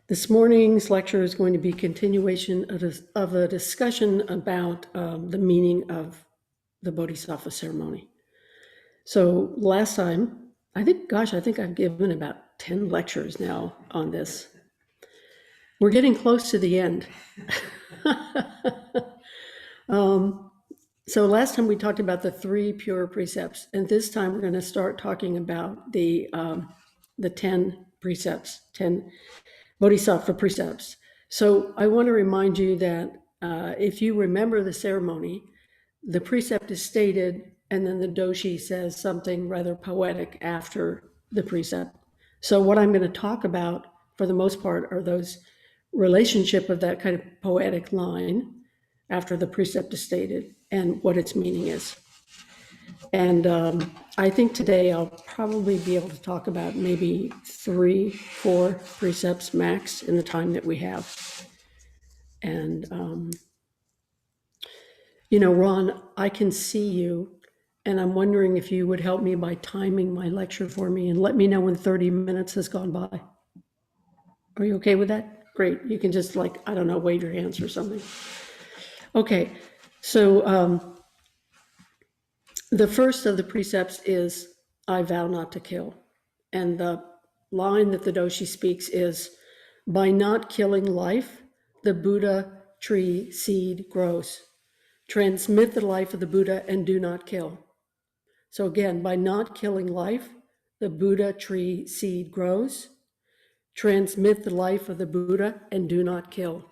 This morning's lecture is going to be a continuation of a discussion about the meaning of the Bodhisattva Ceremony. So last time, I think I've given about 10 lectures now on this. We're getting close to the end. So last time we talked about the 3 pure precepts, and this time we're going to start talking about the 10 precepts, 10 Bodhisattva precepts. So I want to remind you that if you remember the ceremony, the precept is stated, and then the doshi says something rather poetic after the precept. So what I'm going to talk about, for the most part, are those relationship of that kind of poetic line after the precept is stated and what its meaning is. And I think today I'll probably be able to talk about maybe 3, 4 precepts max in the time that we have. And, Ron, I can see you, and I'm wondering if you would help me by timing my lecture for me and let me know when 30 minutes has gone by. Are you okay with that? Great. You can just wave your hands or something. Okay. So, the first of the precepts is, I vow not to kill. And the line that the doshi speaks is, by not killing life, the Buddha tree seed grows. Transmit the life of the Buddha and do not kill. So again, by not killing life, the Buddha tree seed grows. Transmit the life of the Buddha and do not kill.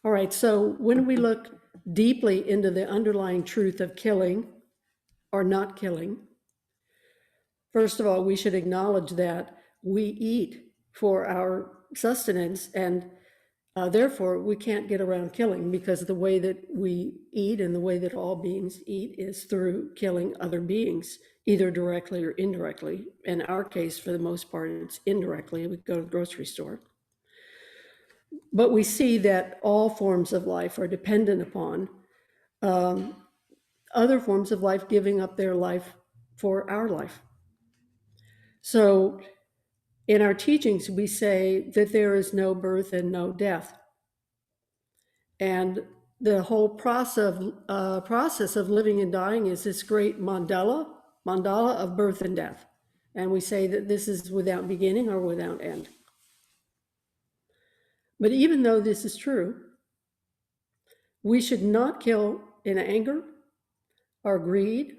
All right, so when we look deeply into the underlying truth of killing, or not killing, first of all, we should acknowledge that we eat for our sustenance, and therefore we can't get around killing, because the way that we eat and the way that all beings eat is through killing other beings, either directly or indirectly. In our case, for the most part, it's indirectly. We go to the grocery store. But we see that all forms of life are dependent upon other forms of life giving up their life for our life. So in our teachings, we say that there is no birth and no death. And the whole process of living and dying is this great mandala of birth and death. And we say that this is without beginning or without end. But even though this is true, we should not kill in anger or greed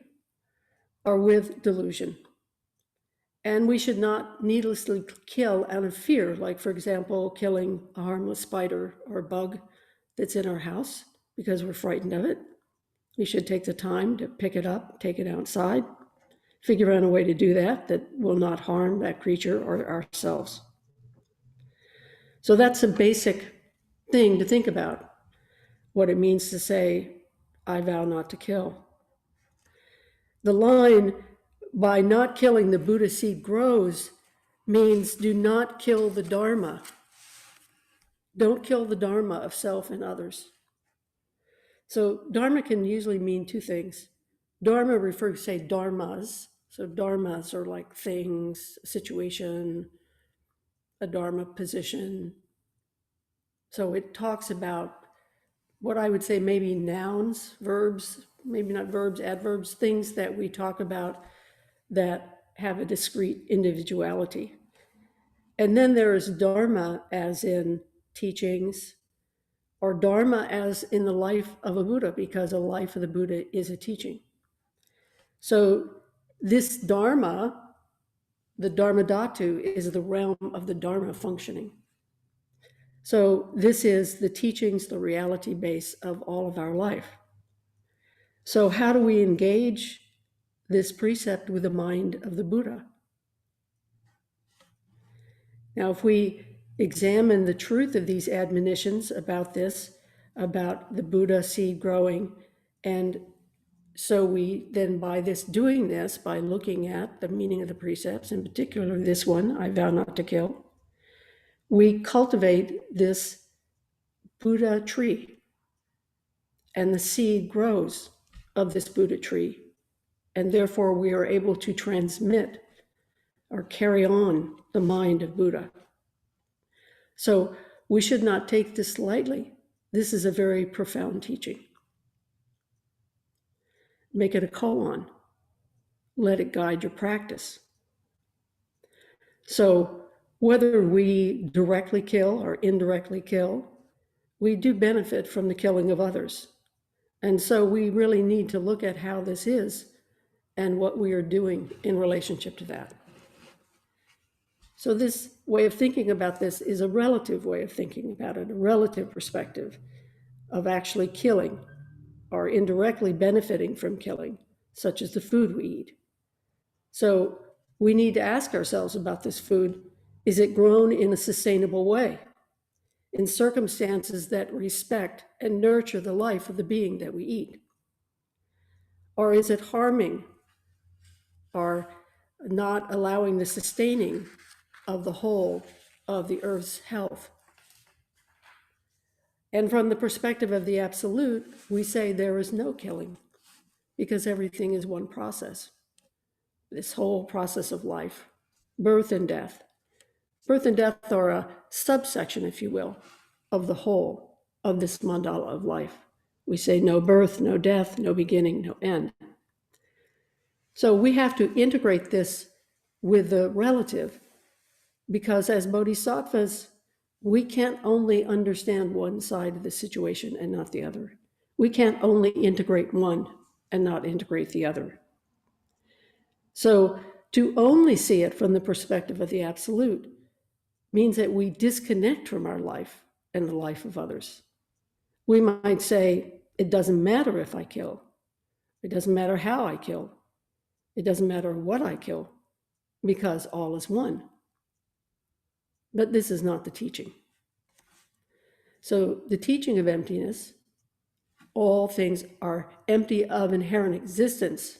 or with delusion. And we should not needlessly kill out of fear, like, for example, killing a harmless spider or bug that's in our house because we're frightened of it. We should take the time to pick it up, take it outside, figure out a way to do that will not harm that creature or ourselves. So that's a basic thing to think about, what it means to say, I vow not to kill. The line, by not killing the Buddha seed grows, means do not kill the Dharma. Don't kill the Dharma of self and others. So Dharma can usually mean 2 things. Dharma refers to, say, dharmas. So dharmas are like things, a situation, a Dharma position. So it talks about what I would say maybe nouns, verbs, maybe not verbs, adverbs, things that we talk about that have a discrete individuality. And then there is Dharma as in teachings, or Dharma as in the life of a Buddha, because the life of the Buddha is a teaching. So this Dharma, the Dharma Dhatu, is the realm of the Dharma functioning. So this is the teachings, the reality base of all of our life. So how do we engage this precept with the mind of the Buddha? Now, if we examine the truth of these admonitions about this, about the Buddha seed growing, and so we then, by looking at the meaning of the precepts, in particular this one, I vow not to kill, we cultivate this Buddha tree, and the seed grows of this Buddha tree, and therefore we are able to transmit or carry on the mind of Buddha. So we should not take this lightly. This is a very profound teaching. Make it a koan. Let it guide your practice. So whether we directly kill or indirectly kill, we do benefit from the killing of others. And so we really need to look at how this is and what we are doing in relationship to that. So this way of thinking about this is a relative way of thinking about it, a relative perspective of actually killing or indirectly benefiting from killing, such as the food we eat. So we need to ask ourselves about this food. Is it grown in a sustainable way, in circumstances that respect and nurture the life of the being that we eat? Or is it harming or not allowing the sustaining of the whole of the earth's health? And from the perspective of the absolute, we say there is no killing because everything is one process. This whole process of life, birth and death. Birth and death are a subsection, if you will, of the whole of this mandala of life. We say no birth, no death, no beginning, no end. So we have to integrate this with the relative, because as bodhisattvas, we can't only understand one side of the situation and not the other. We can't only integrate one and not integrate the other. So to only see it from the perspective of the absolute means that we disconnect from our life and the life of others. We might say, it doesn't matter if I kill. It doesn't matter how I kill. It doesn't matter what I kill, because all is one. But this is not the teaching. So the teaching of emptiness, all things are empty of inherent existence,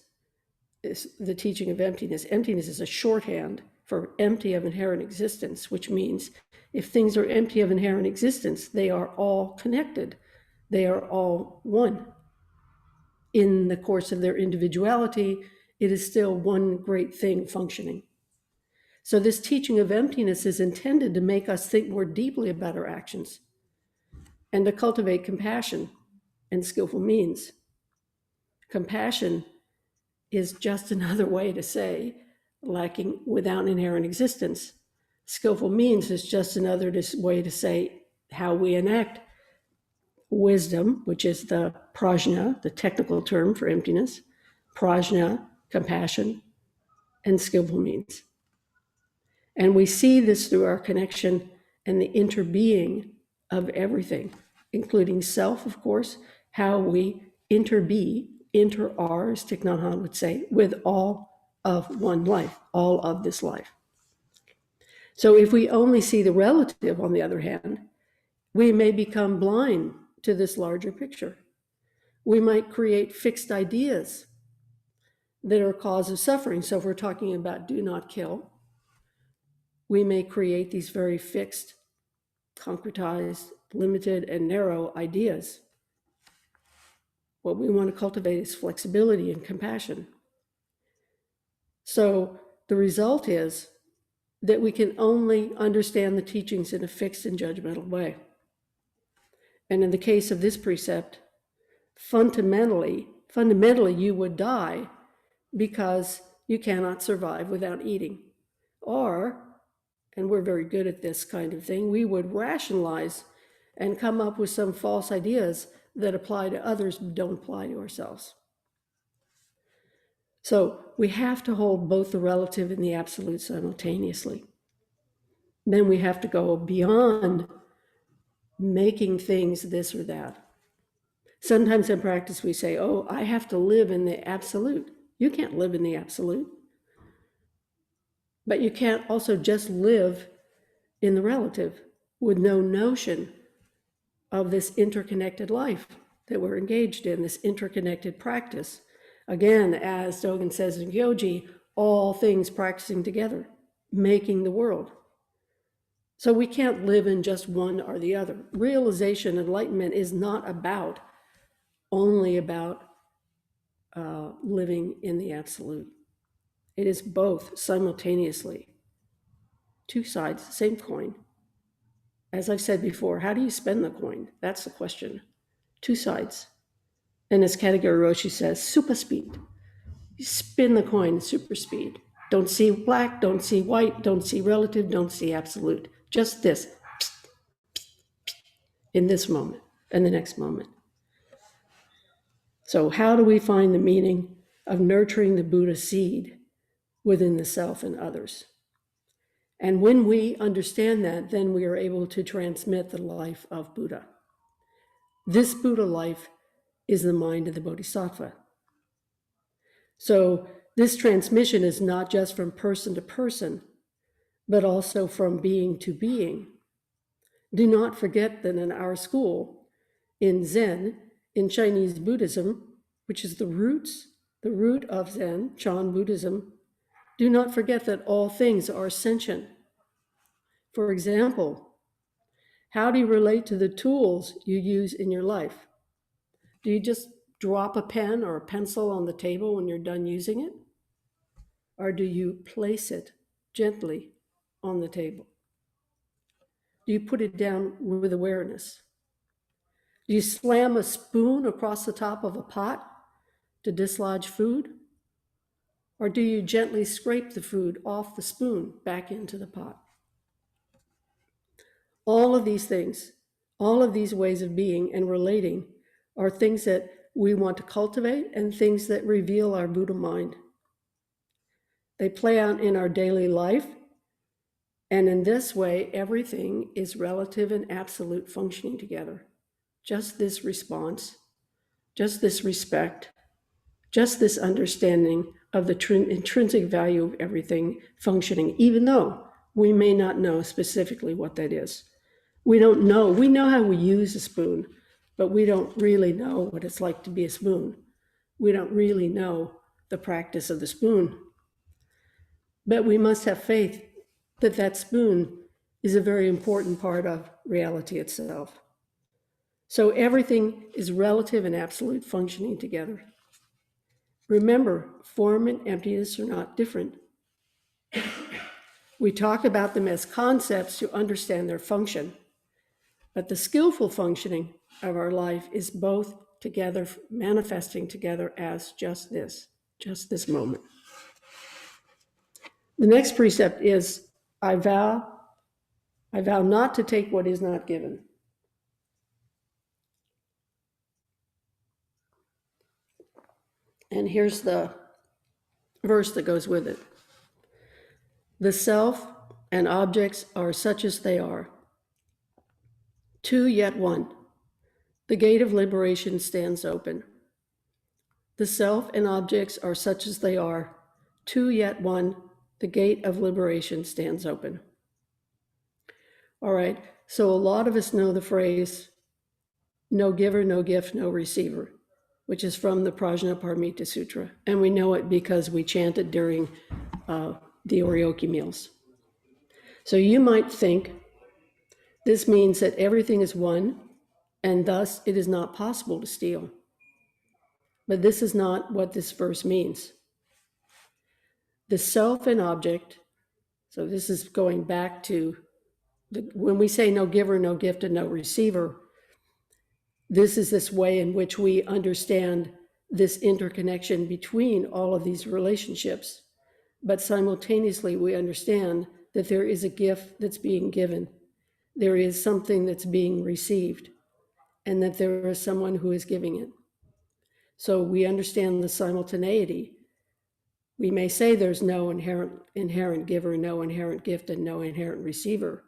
is the teaching of emptiness. Emptiness is a shorthand for empty of inherent existence, which means if things are empty of inherent existence, they are all connected. They are all one. In the course of their individuality, it is still one great thing functioning. So this teaching of emptiness is intended to make us think more deeply about our actions and to cultivate compassion and skillful means. Compassion is just another way to say lacking without inherent existence. Skillful means is just another way to say how we enact wisdom, which is the prajna, the technical term for emptiness, prajna, compassion, and skillful means. And we see this through our connection and the interbeing of everything, including self, of course, how we inter-are, as Thich Nhat Hanh would say, with all of one life, all of this life. So if we only see the relative, on the other hand, we may become blind to this larger picture. We might create fixed ideas that are cause of suffering. So if we're talking about do not kill, we may create these very fixed, concretized, limited, and narrow ideas. What we want to cultivate is flexibility and compassion. So the result is that we can only understand the teachings in a fixed and judgmental way. And in the case of this precept, fundamentally, you would die because you cannot survive without eating. Or, and we're very good at this kind of thing, we would rationalize and come up with some false ideas that apply to others but don't apply to ourselves. So we have to hold both the relative and the absolute simultaneously. Then we have to go beyond making things this or that. Sometimes in practice we say, oh, I have to live in the absolute. You can't live in the absolute. But you can't also just live in the relative with no notion of this interconnected life that we're engaged in, this interconnected practice. Again, as Dogen says in Gyoji, all things practicing together, making the world. So we can't live in just one or the other. Realization, enlightenment is not only about living in the absolute. It is both simultaneously. Two sides, same coin. as I've said before, how do you spend the coin? That's the question. Two sides. And as Katagiri Roshi says, super speed. You spin the coin super speed. Don't see black, don't see white, don't see relative, don't see absolute. Just this in this moment and the next moment. So how do we find the meaning of nurturing the Buddha seed within the self and others? And when we understand that, then we are able to transmit the life of Buddha. This Buddha life is the mind of the Bodhisattva. So this transmission is not just from person to person, but also from being to being. Do not forget that in our school, in Zen, in Chinese Buddhism, which is the root of Zen, Chan Buddhism, do not forget that all things are sentient. For example, how do you relate to the tools you use in your life? Do you just drop a pen or a pencil on the table when you're done using it? Or do you place it gently on the table? Do you put it down with awareness? Do you slam a spoon across the top of a pot to dislodge food? Or do you gently scrape the food off the spoon back into the pot? All of these things, all of these ways of being and relating are things that we want to cultivate and things that reveal our Buddha mind. They play out in our daily life, and in this way, everything is relative and absolute functioning together. Just this response, just this respect, just this understanding of the intrinsic value of everything functioning, even though we may not know specifically what that is. We don't know. We know how we use a spoon, but we don't really know what it's like to be a spoon. We don't really know the practice of the spoon. But we must have faith that that spoon is a very important part of reality itself. So everything is relative and absolute functioning together. Remember, form and emptiness are not different. We talk about them as concepts to understand their function, but the skillful functioning of our life is both together, manifesting together as just this moment. The next precept is, I vow not to take what is not given. And here's the verse that goes with it. The self and objects are such as they are. Two yet one. The gate of liberation stands open. The self and objects are such as they are. Two yet one. The gate of liberation stands open. All right, so a lot of us know the phrase, no giver, no gift, no receiver, which is from the Prajnaparamita Sutra. And we know it because we chant it during the Oryoki meals. So you might think this means that everything is one, and thus it is not possible to steal. But this is not what this verse means. The self and object, so this is going back to when we say no giver, no gift, and no receiver, this is this way in which we understand this interconnection between all of these relationships. But simultaneously, we understand that there is a gift that's being given. There is something that's being received, and that there is someone who is giving it. So we understand the simultaneity. We may say there's no inherent giver, no inherent gift, and no inherent receiver.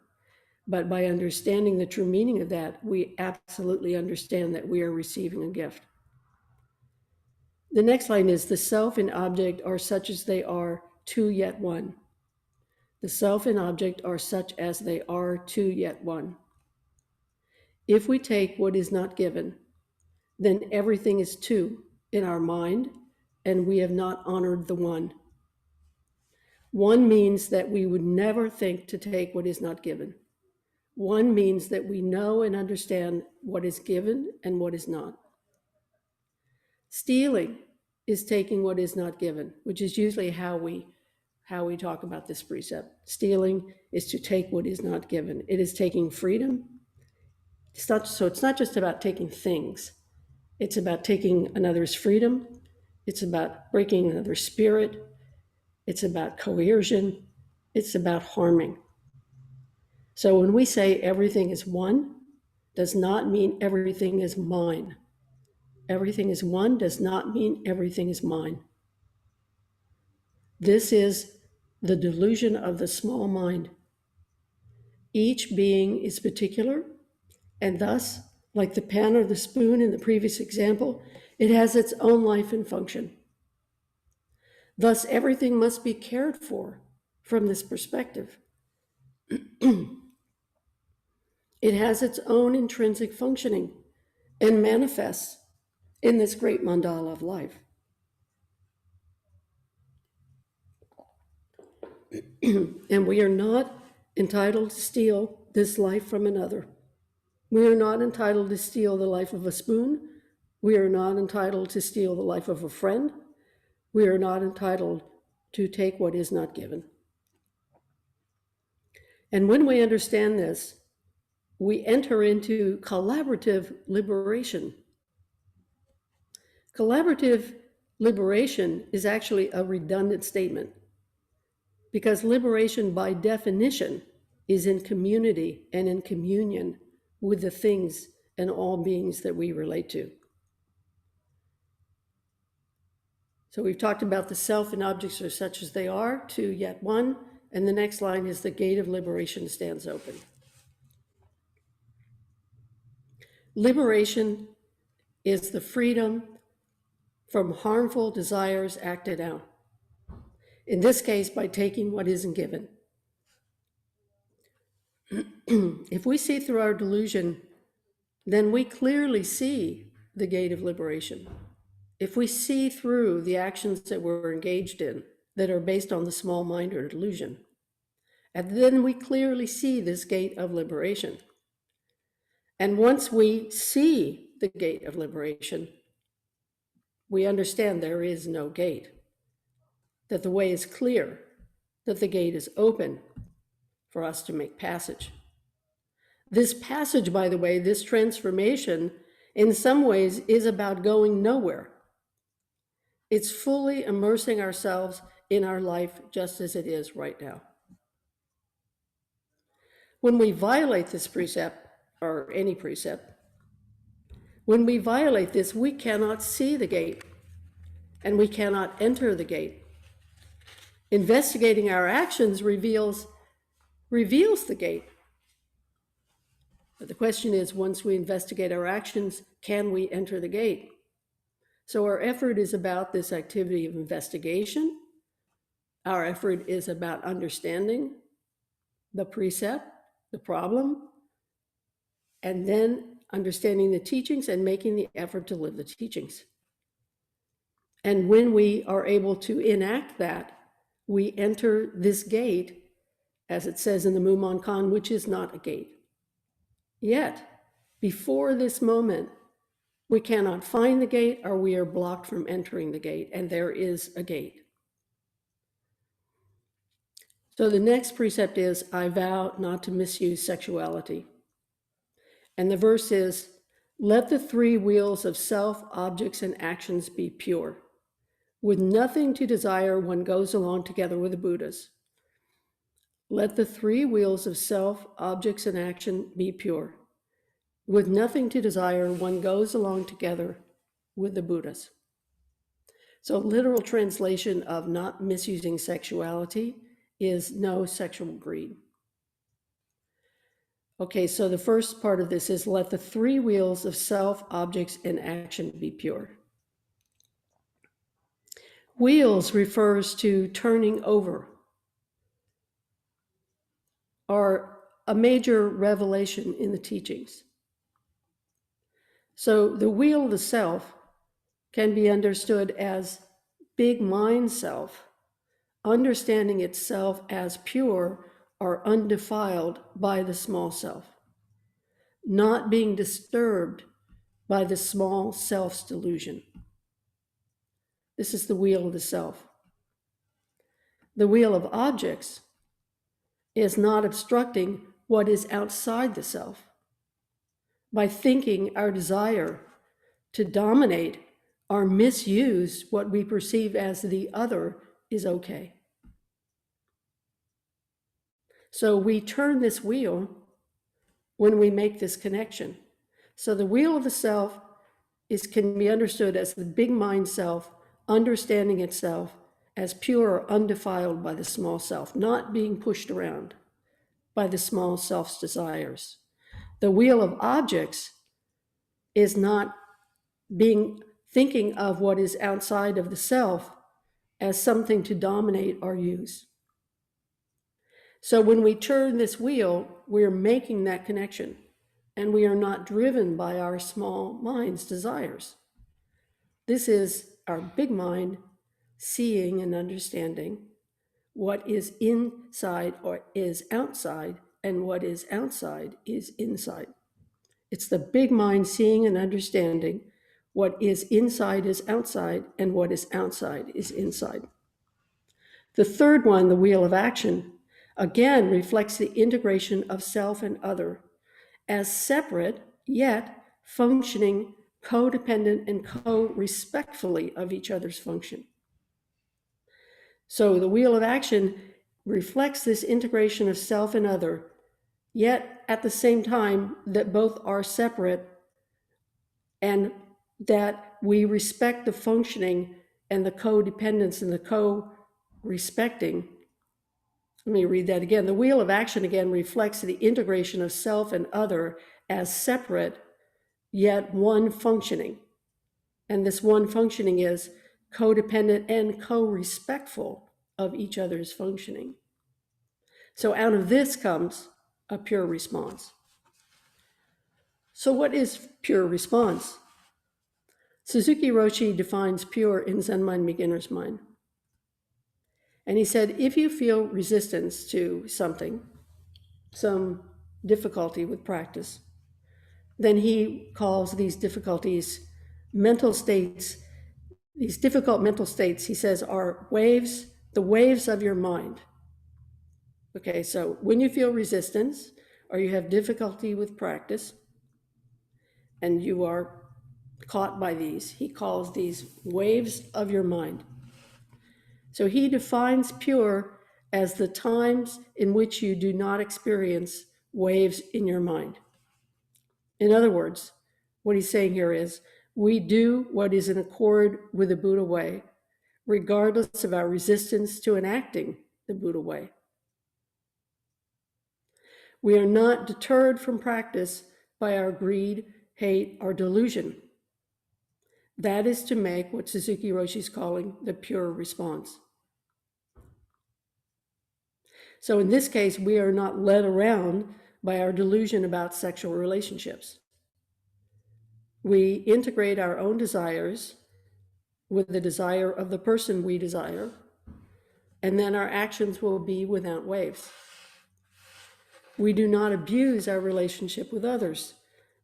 But by understanding the true meaning of that, we absolutely understand that we are receiving a gift. The next line is, the self and object are such as they are, two yet one. The self and object are such as they are, two yet one. If we take what is not given, then everything is two in our mind, and we have not honored the one. One means that we would never think to take what is not given. One means that we know and understand what is given and what is not. Stealing is taking what is not given, which is usually how we how we talk about this precept. Stealing is to take what is not given. It is taking freedom. It's not just about taking things. It's about taking another's freedom. It's about breaking another's spirit. It's about coercion. It's about harming. So when we say everything is one, does not mean everything is mine. Everything is one does not mean everything is mine. This is the delusion of the small mind. Each being is particular, and thus, like the pen or the spoon in the previous example, it has its own life and function. Thus, everything must be cared for from this perspective. It has its own intrinsic functioning and manifests in this great mandala of life. And we are not entitled to steal this life from another. We are not entitled to steal the life of a spoon. We are not entitled to steal the life of a friend. We are not entitled to take what is not given. And when we understand this, we enter into collaborative liberation. Collaborative liberation is actually a redundant statement, because liberation by definition is in community and in communion with the things and all beings that we relate to. So we've talked about the self and objects are such as they are, to yet one, and the next line is the gate of liberation stands open. Liberation is the freedom from harmful desires acted out. In this case, by taking what isn't given. If we see through our delusion, then we clearly see the gate of liberation. If we see through the actions that we're engaged in that are based on the small mind or delusion, and then we clearly see this gate of liberation. And once we see the gate of liberation, we understand there is no gate, that the way is clear, that the gate is open for us to make passage. This passage, by the way, this transformation, in some ways is about going nowhere. It's fully immersing ourselves in our life just as it is right now. When we violate this precept, or any precept, when we violate this, we cannot see the gate and we cannot enter the gate. Investigating our actions reveals the gate. But the question is, once we investigate our actions, can we enter the gate? So our effort is about this activity of investigation. Our effort is about understanding the precept, the problem, and then understanding the teachings and making the effort to live the teachings. And when we are able to enact that, we enter this gate, as it says in the Mumon Kan, which is not a gate. Yet, before this moment, we cannot find the gate, or we are blocked from entering the gate, and there is a gate. So the next precept is, I vow not to misuse sexuality. And the verse is, let the three wheels of self, objects, and actions be pure. With nothing to desire, one goes along together with the Buddhas. Let the three wheels of self, objects, and action be pure. With nothing to desire, one goes along together with the Buddhas. So literal translation of not misusing sexuality is no sexual greed. Okay, so the first part of this is let the three wheels of self, objects, and action be pure. Wheels refers to turning over, are a major revelation in the teachings. So the wheel of the self can be understood as big mind self, understanding itself as pure or undefiled by the small self, not being disturbed by the small self's delusion. This is the wheel of the self. The wheel of objects is not obstructing what is outside the self. By thinking our desire to dominate or misuse what we perceive as the other is okay. So we turn this wheel when we make this connection. So the wheel of the self can be understood as the big mind self, understanding itself as pure or undefiled by the small self, not being pushed around by the small self's desires. The wheel of objects is not thinking of what is outside of the self as something to dominate or use. So when we turn this wheel, we're making that connection, and we are not driven by our small mind's desires. This is our big mind seeing and understanding what is inside or is outside, and what is outside is inside. It's the big mind seeing and understanding what is inside is outside, and what is outside is inside. The third one, the wheel of action, again reflects the integration of self and other as separate yet functioning, codependent, and co-respectfully of each other's function. So the wheel of action reflects this integration of self and other, yet at the same time that both are separate and that we respect the functioning and the codependence and the co-respecting. Let me read that again. The wheel of action again reflects the integration of self and other as separate, yet one functioning. And this one functioning is codependent and co-respectful of each other's functioning. So out of this comes a pure response. So what is pure response? Suzuki Roshi defines pure in Zen mind, beginner's mind. And he said, if you feel resistance to something, some difficulty with practice, then he calls these difficulties mental states. These difficult mental states, he says, are waves, the waves of your mind. Okay, so when you feel resistance or you have difficulty with practice and you are caught by these, he calls these waves of your mind. So he defines pure as the times in which you do not experience waves in your mind. In other words, what he's saying here is, we do what is in accord with the Buddha way, regardless of our resistance to enacting the Buddha way. We are not deterred from practice by our greed, hate, or delusion. That is to make what Suzuki Roshi is calling the pure response. So in this case, we are not led around by our delusion about sexual relationships. We integrate our own desires with the desire of the person we desire, and then our actions will be without waves. We do not abuse our relationship with others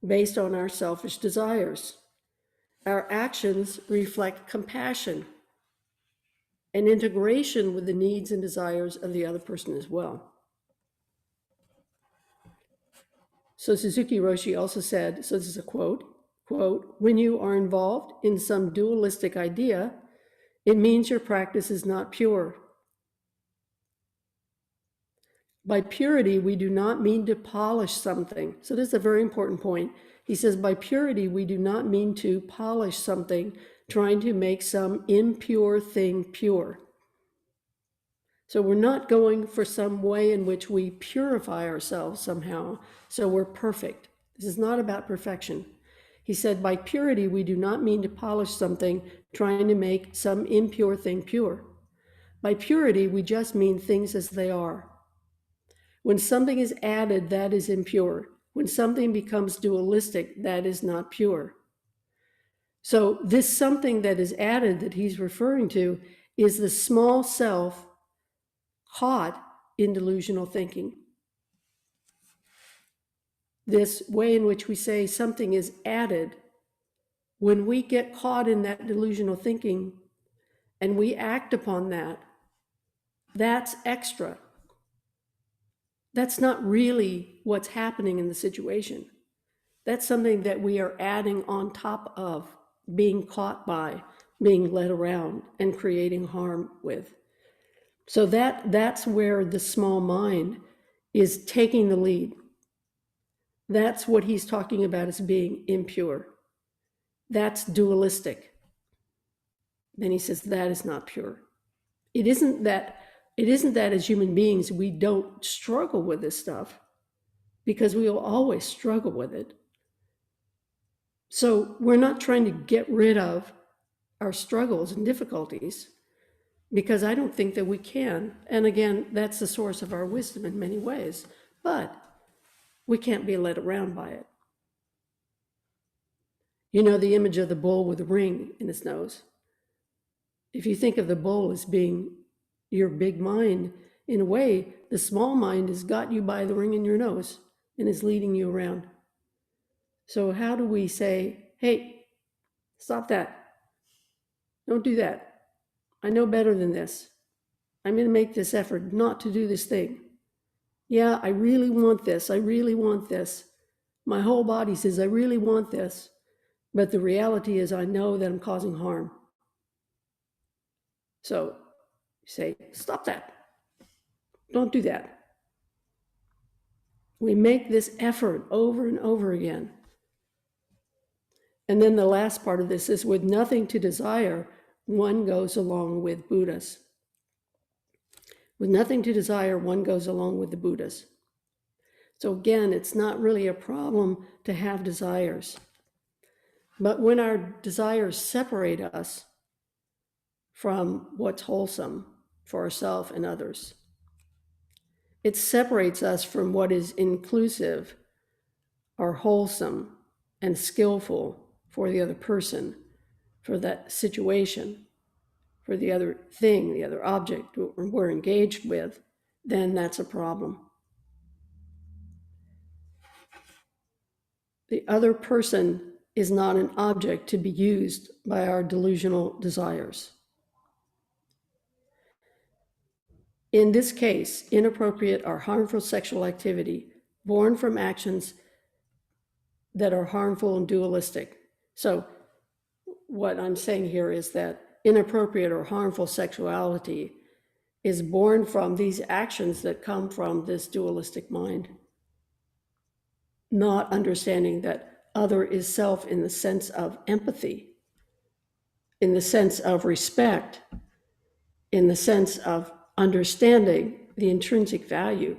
based on our selfish desires. Our actions reflect compassion and integration with the needs and desires of the other person as well. So Suzuki Roshi also said, so this is a quote, when you are involved in some dualistic idea, it means your practice is not pure. By purity, we do not mean to polish something. So this is a very important point. He says, by purity, we do not mean to polish something, trying to make some impure thing pure. So we're not going for some way in which we purify ourselves somehow, so we're perfect. This is not about perfection. He said, by purity, we do not mean to polish something, trying to make some impure thing pure. By purity, we just mean things as they are. When something is added, that is impure. When something becomes dualistic, that is not pure. So this something that is added that he's referring to is the small self caught in delusional thinking. This way in which we say something is added, when we get caught in that delusional thinking and we act upon that, That's extra. That's not really what's happening in the situation. That's something that we are adding on top of being caught by, being led around, and creating harm with. So that's where the small mind is taking the lead. That's what he's talking about as being impure. That's dualistic. Then he says that is not pure. It isn't that as human beings we don't struggle with this stuff, because we will always struggle with it. So we're not trying to get rid of our struggles and difficulties, because I don't think that we can. And again, that's the source of our wisdom in many ways, but we can't be led around by it. You know, the image of the bull with a ring in his nose. If you think of the bull as being your big mind, in a way, the small mind has got you by the ring in your nose and is leading you around. So how do we say, hey, stop that. Don't do that. I know better than this. I'm going to make this effort not to do this thing. Yeah, I really want this. I really want this. My whole body says, I really want this. But the reality is, I know that I'm causing harm. So you say, stop that. Don't do that. We make this effort over and over again. And then the last part of this is, with nothing to desire, one goes along with Buddhas. With nothing to desire, one goes along with the Buddhas. So again, it's not really a problem to have desires. But when our desires separate us from what's wholesome for ourselves and others, it separates us from what is inclusive or wholesome and skillful for the other person, for that situation, for the other thing, the other object we're engaged with, then that's a problem. The other person is not an object to be used by our delusional desires. In this case, inappropriate or harmful sexual activity born from actions that are harmful and dualistic. So what I'm saying here is that inappropriate or harmful sexuality is born from these actions that come from this dualistic mind, not understanding that other is self in the sense of empathy, in the sense of respect, in the sense of understanding the intrinsic value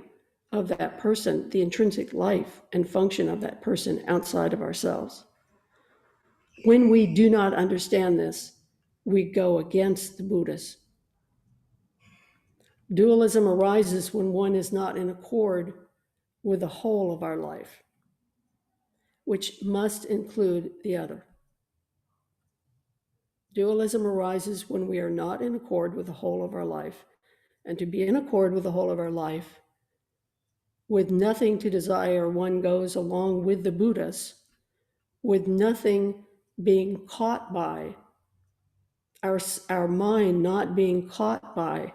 of that person, the intrinsic life and function of that person outside of ourselves. When we do not understand this, we go against the Buddhas. Dualism arises when one is not in accord with the whole of our life, which must include the other. Dualism arises when we are not in accord with the whole of our life. And to be in accord with the whole of our life, with nothing to desire, one goes along with the Buddhas, with nothing being caught by, our mind not being caught by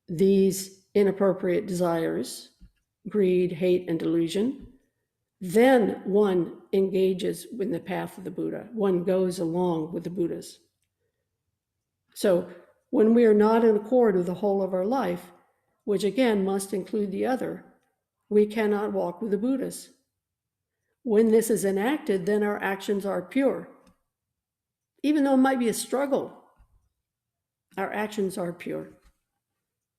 these inappropriate desires, greed, hate, and delusion, then one engages in the path of the Buddha. One goes along with the Buddhas. So when we are not in accord with the whole of our life, which again must include the other, we cannot walk with the Buddhas. When this is enacted, then our actions are pure. Even though it might be a struggle, our actions are pure.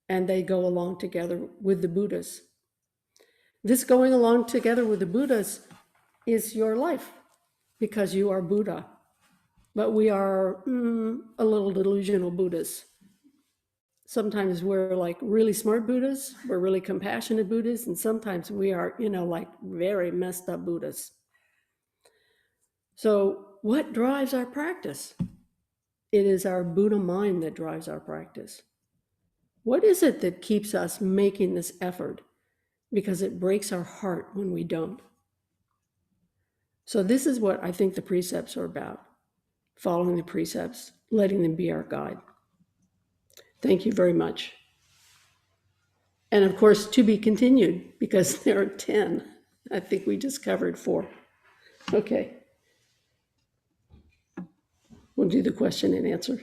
And they go along together with the Buddhas. This going along together with the Buddhas is your life, because you are Buddha. But we are a little delusional Buddhas. Sometimes we're like really smart Buddhas, we're really compassionate Buddhas, and sometimes we are, like very messed up Buddhas. So what drives our practice? It is our Buddha mind that drives our practice. What is it that keeps us making this effort? Because it breaks our heart when we don't. So this is what I think the precepts are about. Following the precepts, letting them be our guide. Thank you very much. And of course, to be continued, because there are 10. I think we just covered 4. Okay. We'll do the question and answer.